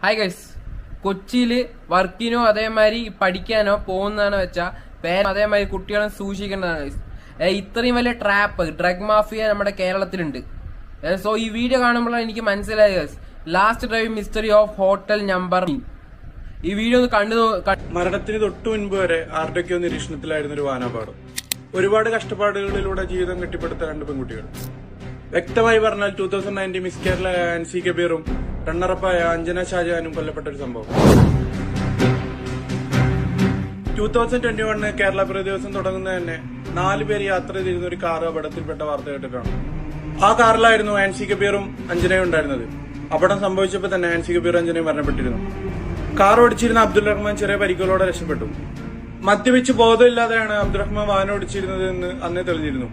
Hi guys, കൊച്ചിയില് വർക്കിനോ അതേമാതിരി പഠിക്കാനോ പോകുന്നതാണോ വെച്ചാൽ അതേമാതിരി കുട്ടികളെ സൂക്ഷിക്കേണ്ടതാണ് ഗൈസ്. ഇത്രയും വലിയ ട്രാപ്പ് ഡ്രഗ് മാഫിയ നമ്മുടെ കേരളത്തിലുണ്ട്. സോ ഈ വീഡിയോ കാണുമ്പോഴാണ് എനിക്ക് മനസ്സിലായത് guys, last drive mystery of hotel number. ഈ വീഡിയോ ഒന്ന് മരണത്തിന് തൊട്ടു മുൻപ് വരെ ആരുടെയൊക്കെയോ നിരീക്ഷണത്തിലായിരുന്ന ഒരു വാനാപാടം. ഒരുപാട് കഷ്ടപ്പാടുകളിലൂടെ ജീവിതം കെട്ടിപ്പടുത്ത രണ്ട് പെൺകുട്ടികൾ. വ്യക്തമായി പറഞ്ഞാൽ 2019 മിസ് കേരള ആൻസി കബീറും റണ്ണറപ്പായ അഞ്ജന ഷാജഹാനും കൊല്ലപ്പെട്ട ഒരു സംഭവം. 2021 കേരള പിറവി ദിവസം തുടങ്ങുന്നത് തന്നെ 4 പേര് യാത്ര ചെയ്തിരുന്ന ഒരു കാർ അപകടത്തിൽപ്പെട്ട വാർത്ത കേട്ടിട്ടാണ്. ആ കാറിലായിരുന്നു ആൻസി കബീറും അഞ്ജനയും ഉണ്ടായിരുന്നത്. അപകടം സംഭവിച്ചപ്പോൾ തന്നെ ആൻസി കബീറും അഞ്ജനയും മരണപ്പെട്ടിരുന്നു. കാർ ഓടിച്ചിരുന്ന അബ്ദുൾ റഹ്മാൻ ചെറിയ പരിക്കുകളോടെ രക്ഷപ്പെട്ടു. മദ്യപിച്ച് ബോധമില്ലാതെയാണ് അബ്ദുൾ റഹ്മാൻ വാഹനം ഓടിച്ചിരുന്നത് എന്ന് അന്നേ തെളിഞ്ഞിരുന്നു.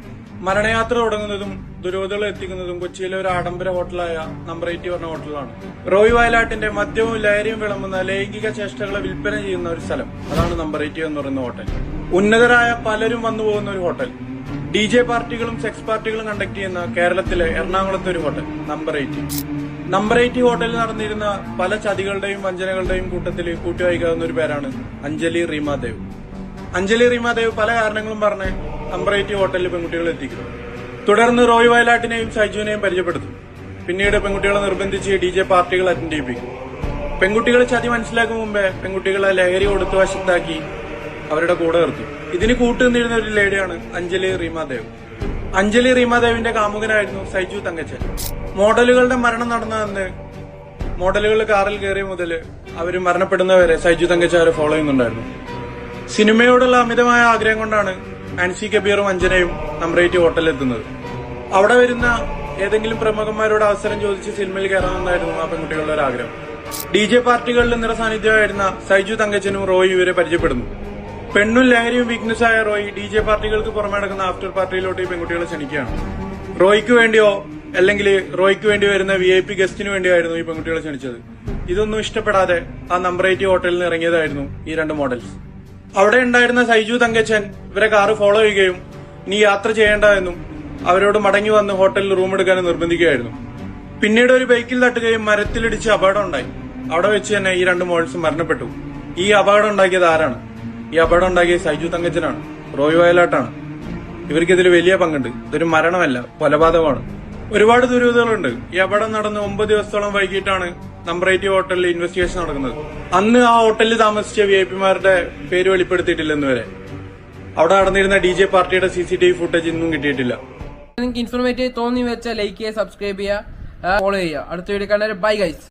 മരണയാത്ര തുടങ്ങുന്നതും ദുരോധകൾ എത്തിക്കുന്നതും കൊച്ചിയിലെ ഒരു ആഡംബര ഹോട്ടലായ നമ്പർ 80 പറഞ്ഞ ഹോട്ടലാണ്. റോയ് വയലാട്ടിന്റെ മദ്യവും ലഹരിയും വിളമ്പുന്ന ലൈംഗിക ചേഷ്ടകളെ വിൽപ്പന ചെയ്യുന്ന ഒരു സ്ഥലം. അതാണ് നമ്പർ 80 എന്ന് പറയുന്ന ഹോട്ടൽ. ഉന്നതരായ പലരും വന്നു പോകുന്ന ഒരു ഹോട്ടൽ. DJ പാർട്ടികളും സെക്സ് പാർട്ടികളും കണ്ടക്ട് ചെയ്യുന്ന കേരളത്തിലെ എറണാകുളത്തെ ഒരു ഹോട്ടൽ നമ്പർ 80. നമ്പർ 80 ഹോട്ടലിൽ നടന്നിരുന്ന പല ചതികളുടെയും വഞ്ചനകളുടെയും കൂട്ടത്തിൽ കൂട്ടിവായിക്കാവുന്ന ഒരു പേരാണ് അഞ്ജലി റീമാദേവ്. അഞ്ജലി റീമാദേവ് പല കാരണങ്ങളും പറഞ്ഞ് നമ്പർ 80 ഹോട്ടലിൽ പെൺകുട്ടികൾ എത്തിക്കും. തുടർന്ന് റോയ് വയലാട്ടിനെയും സൈജുവിനെയും പരിചയപ്പെടുത്തും. പിന്നീട് പെൺകുട്ടികളെ നിർബന്ധിച്ച് DJ പാർട്ടികൾ അറ്റൻഡ് ചെയ്യിപ്പിക്കും. പെൺകുട്ടികൾ ചതി മനസ്സിലാക്കും മുമ്പേ പെൺകുട്ടികളെ ലഹരി കൊടുത്തു വശത്താക്കി അവരുടെ കൂടെ നിർത്തും. ഇതിന് കൂട്ടുനിന്നിരുന്ന ഒരു ലേഡിയാണ് അഞ്ജലി റീമാദേവ്. അഞ്ജലി റീമാദേവിന്റെ കാമുകനായിരുന്നു സൈജു തങ്കച്ചൻ. മോഡലുകളുടെ മരണം നടന്നതെന്ന് മോഡലുകൾ കാറിൽ കയറിയ മുതൽ അവർ മരണപ്പെടുന്നവരെ സൈജു തങ്കച്ച അവരെ ഫോളോ ചെയ്യുന്നുണ്ടായിരുന്നു. സിനിമയോടുള്ള അമിതമായ ആഗ്രഹം കൊണ്ടാണ് ആൻസി കബീറും അഞ്ജനയും നമ്പർ 80 ഹോട്ടലിൽ എത്തുന്നത്. അവിടെ വരുന്ന ഏതെങ്കിലും പ്രമുഖന്മാരോട് അവസരം ചോദിച്ച് സിനിമയിൽ കയറാമെന്നായിരുന്നു ആ പെൺകുട്ടികളുടെ ഒരു ആഗ്രഹം. DJ പാർട്ടികളിൽ നിറസാന്നിധ്യമായിരുന്ന സൈജു തങ്കച്ചനും റോയ് ഇവരെ പരിചയപ്പെടുന്നു. പെണ്ണും ലഹരിയും വീക്ക്നെസ്സായ റോയ് DJ പാർട്ടികൾക്ക് പുറമെ നടക്കുന്ന ആഫ്റ്റർ പാർട്ടിയിലോട്ട് ഈ പെൺകുട്ടികളെ ക്ഷണിക്കുകയാണ്. റോയ്ക്ക് വേണ്ടിയോ അല്ലെങ്കിൽ റോയ്ക്ക് വേണ്ടി വരുന്ന VIP ഗസ്റ്റിന് വേണ്ടിയായിരുന്നു ഈ പെൺകുട്ടികളെ ക്ഷണിച്ചത്. ഇതൊന്നും ഇഷ്ടപ്പെടാതെ ആ നമ്പർ 80 ഹോട്ടലിൽ നിന്ന് ഇറങ്ങിയതായിരുന്നു ഈ രണ്ട് മോഡൽസ്. അവിടെ ഉണ്ടായിരുന്ന സൈജു തങ്കച്ചൻ ഇവരെ കാറ് ഫോളോ ചെയ്യുകയും ഇനി യാത്ര ചെയ്യേണ്ട എന്നും അവരോട് മടങ്ങി വന്ന് ഹോട്ടലിൽ റൂം എടുക്കാനും നിർബന്ധിക്കുകയായിരുന്നു. പിന്നീട് ഒരു ബൈക്കിൽ തട്ടുകയും മരത്തിലിടിച്ച് അപകടം ഉണ്ടായി. അവിടെ വെച്ച് തന്നെ ഈ രണ്ട് മോഡൽസും മരണപ്പെട്ടു. ഈ അപകടം ഉണ്ടാക്കിയത് ആരാണ്? ഈ അപകടം ഉണ്ടാക്കിയത് സൈജു തങ്കച്ചനാണ്, റോയ് വയലാട്ടാണ്. ഇവർക്കിതിൽ വലിയ പങ്കുണ്ട്. ഇതൊരു മരണമല്ല, കൊലപാതകമാണ്. ഒരുപാട് ദുരൂഹതകളുണ്ട്. ഈ അപകടം നടന്ന് 9 ദിവസത്തോളം വൈകിട്ടാണ് നമ്പർ 80 ഹോട്ടലിൽ ഇൻവെസ്റ്റിഗേഷൻ നടക്കുന്നത്. അന്ന് ആ ഹോട്ടലിൽ താമസിച്ച VIP-മാരുടെ പേര് വെളിപ്പെടുത്തിയിട്ടില്ലെന്ന് വരെ. അവിടെ നടന്നിരുന്ന DJ പാർട്ടിയുടെ CCTV ഫുട്ടേജ് ഇന്നും കിട്ടിയിട്ടില്ല. നിങ്ങൾക്ക് ഇൻഫോർമേറ്റീവ് തോന്നി വെച്ചാൽ ലൈക്ക് ചെയ്യുക, സബ്സ്ക്രൈബ് ചെയ്യുക, ഫോളോ ചെയ്യുക. അടുത്ത വീഡിയോ കാണാൻ ബൈ ഗൈസ്.